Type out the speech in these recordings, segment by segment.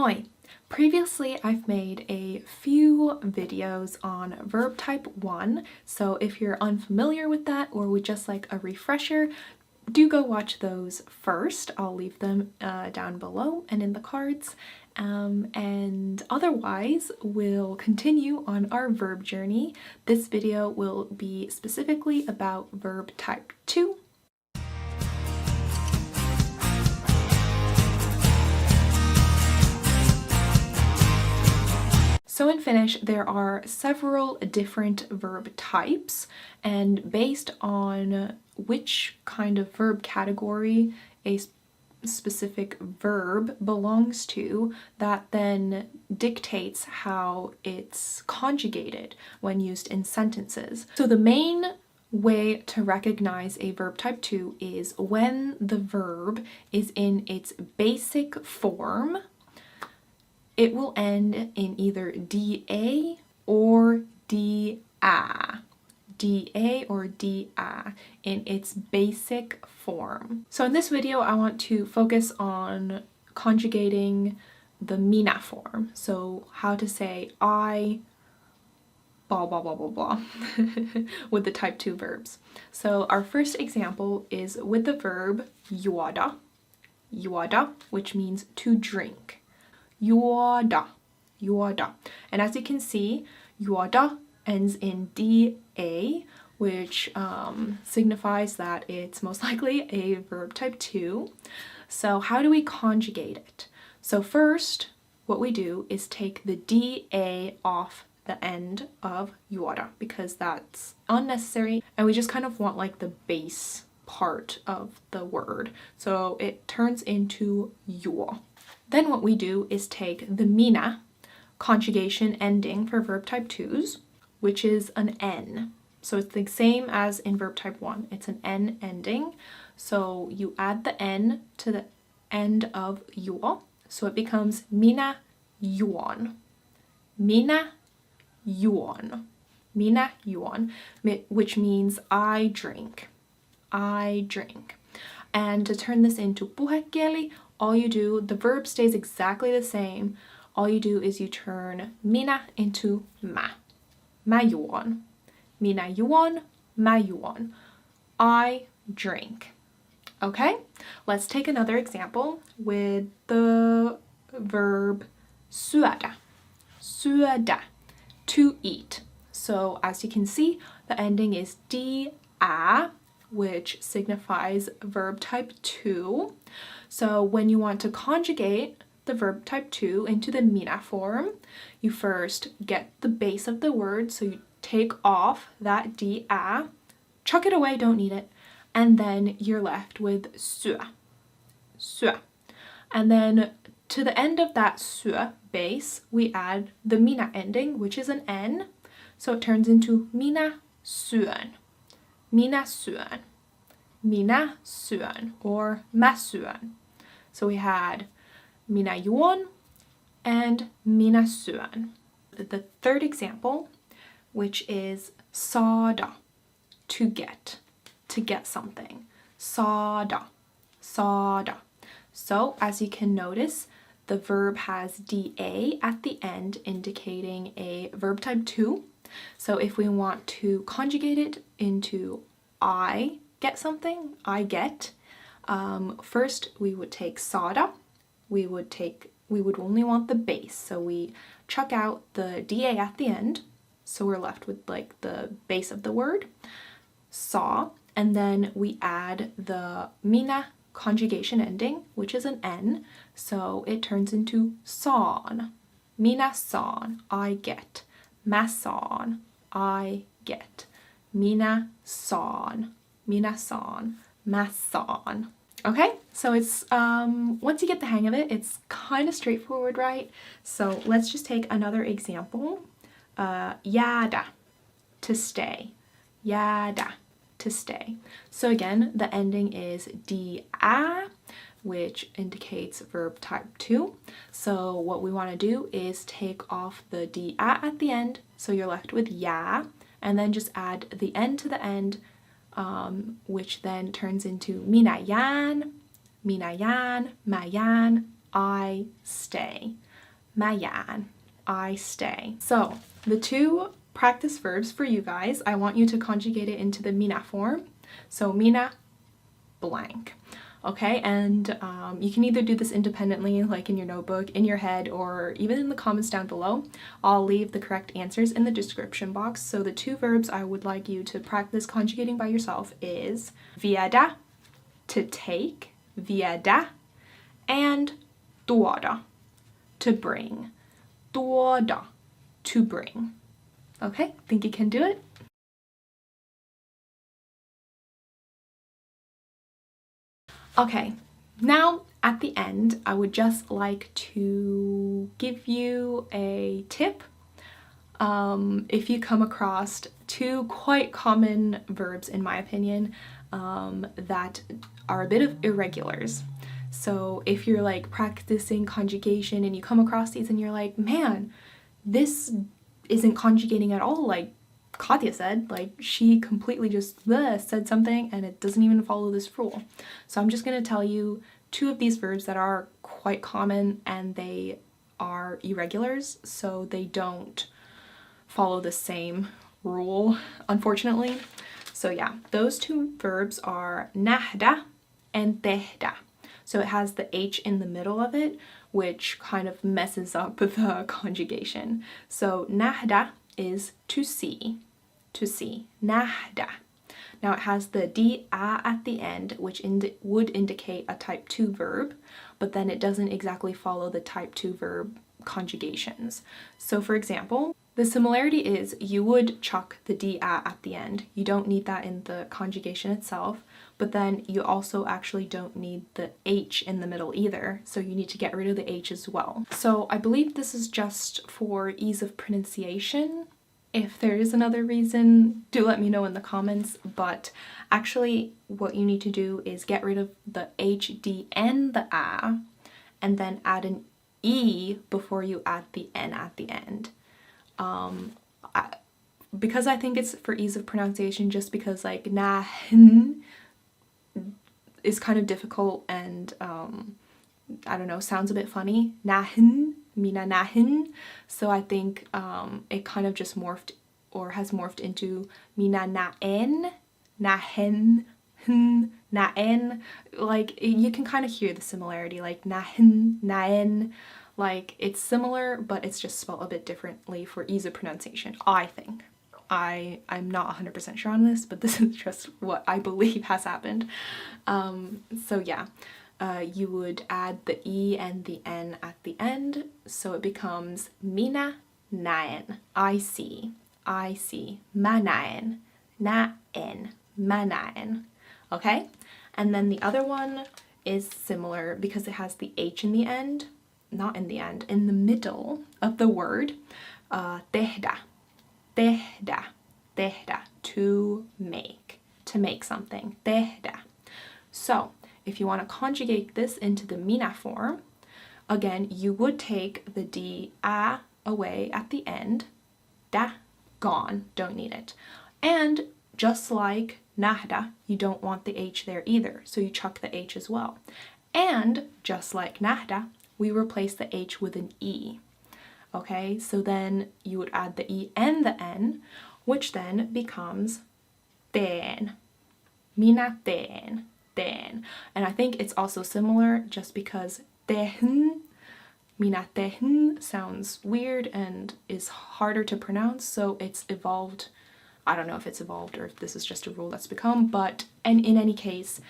Moi! Previously, I've made a few videos on verb type 1, so if you're unfamiliar with that or would just like a refresher, do go watch those first. I'll leave them down below and in the cards. And otherwise, we'll continue on our verb journey. This video will be specifically about verb type 2. So in Finnish, there are several different verb types, and based on which kind of verb category a specific verb belongs to, that then dictates how it's conjugated when used in sentences. So the main way to recognize a verb type 2 is when the verb is in its basic form. It will end in either da or da. Da or da in its basic form. So in this video, I want to focus on conjugating the Minä form. So how to say I, blah, blah, blah, blah, blah, with the type 2 verbs. So our first example is with the verb juoda, which means to drink. Juoda, juoda. And as you can see, juoda ends in da, which signifies that it's most likely a verb type 2. So how do we conjugate it? So first, what we do is take the da off the end of juoda because that's unnecessary, and we just kind of want like the base part of the word. So it turns into juo. Then what we do is take the Minä conjugation ending for verb type 2s, which is an N. So it's the same as in verb type 1. It's an N ending. So you add the N to the end of juo. So it becomes Minä juon. Minä juon. Minä juon, which means I drink. I drink. And to turn this into puhekieli, all you do, the verb stays exactly the same. All you do is you turn minä into mä. Mä juon. Minä juon, mä juon. I drink. Okay, let's take another example with the verb syödä. Syödä, to eat. So as you can see, the ending is da, which signifies verb type 2. So when you want to conjugate the verb type 2 into the Minä form, you first get the base of the word, so you take off that da, chuck it away, don't need it, and then you're left with syö. Syö. And then to the end of that syö base, we add the Minä ending, which is an N, so it turns into minä syön. Minä syön. Minä syön, or mä syön. So we had minä juon and minä syön. The third example, which is saada, to get something. Saada, saada. So as you can notice, the verb has da at the end, indicating a verb type 2. So if we want to conjugate it into I get something, I get, first we would take saada. We would only want the base, so we chuck out the da at the end, so we're left with like the base of the word, saw, and then we add the minä conjugation ending, which is an N, so it turns into saan. Minä saan, I get. Mä saan, I get. Minä saan. Minä saan. Mä saan. Okay, so it's, once you get the hang of it, it's kind of straightforward, right? So let's just take another example. Jäädä, to stay. Jäädä, to stay. So again, the ending is da, which indicates verb type 2. So what we want to do is take off the da at the end, so you're left with jää, and then just add the N to the end, which then turns into minä jään, mä jään, I stay. Mä jään. I stay. So the two practice verbs for you guys, I want you to conjugate it into the minä form. So minä blank. Okay, and you can either do this independently, like in your notebook, in your head, or even in the comments down below. I'll leave the correct answers in the description box. So the two verbs I would like you to practice conjugating by yourself is viedä, to take, viedä, and tuoda, to bring. Tuoda, to bring. Okay, think you can do it? Okay, now at the end, I would just like to give you a tip. If you come across two quite common verbs, in my opinion, that are a bit of irregulars. So if you're like practicing conjugation and you come across these and you're like, man, this isn't conjugating at all, like Katja said, like she completely just said something and it doesn't even follow this rule. So I'm just going to tell you two of these verbs that are quite common and they are irregulars, so they don't follow the same rule, unfortunately. So yeah, those two verbs are nähdä and tehdä. So it has the H in the middle of it, which kind of messes up the conjugation. So nähdä is to see. To see, nähdä. Now it has the D-A at the end, which would indicate a type 2 verb, but then it doesn't exactly follow the type 2 verb conjugations. So for example, the similarity is you would chuck the D-A at the end. You don't need that in the conjugation itself, but then you also actually don't need the H in the middle either, so you need to get rid of the H as well. So I believe this is just for ease of pronunciation. If there is another reason, do let me know in the comments, but actually what you need to do is get rid of the H, D, and the A, and then add an E before you add the N at the end. Because I think it's for ease of pronunciation, just because like nahin is kind of difficult and I don't know, sounds a bit funny. Nahin. Minä nähin, so I think it kind of just morphed or has morphed into minä näen, nähen, näen. Like you can kind of hear the similarity, like nähen, näen. Like it's similar, but it's just spelled a bit differently for ease of pronunciation, I think. I'm not 100% sure on this, but this is just what I believe has happened. So yeah. You would add the E and the N at the end, so it becomes minä näen, I see, I see, mä näen, näen, mä näen, okay? And then the other one is similar because it has the H in the end, not in the end, in the middle of the word, tehdä, tehdä, tehdä, to make something, tehdä. So, if you want to conjugate this into the minä form, again, you would take the D-A away at the end. Da, gone, don't need it. And just like nähdä, you don't want the H there either, so you chuck the H as well. And just like nähdä, we replace the H with an E. Okay, so then you would add the E and the N, which then becomes teen. Minä teen. Teen. And I think it's also similar just because tehn, minä tehn sounds weird and is harder to pronounce, so it's evolved. I don't know if it's evolved or if this is just a rule that's become, but and in any case,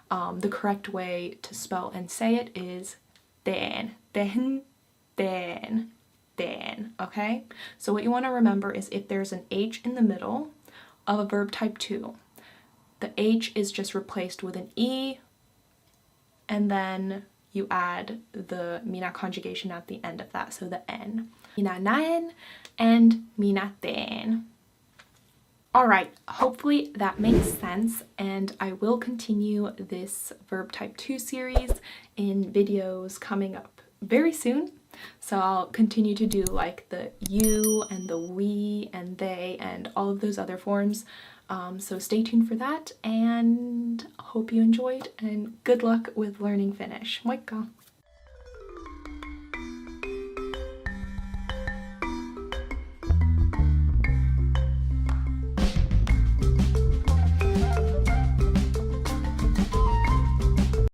the correct way to spell and say it is teen, tehn, teen, teen, okay? So what you want to remember is if there's an H in the middle of a verb type 2, the H is just replaced with an E, and then you add the minä conjugation at the end of that, so the N. Minä näen and minä teen. Alright, hopefully that makes sense, and I will continue this verb type 2 series in videos coming up very soon. So I'll continue to do like the you and the we and they and all of those other forms. So stay tuned for that, and hope you enjoyed, and good luck with learning Finnish. Moikka!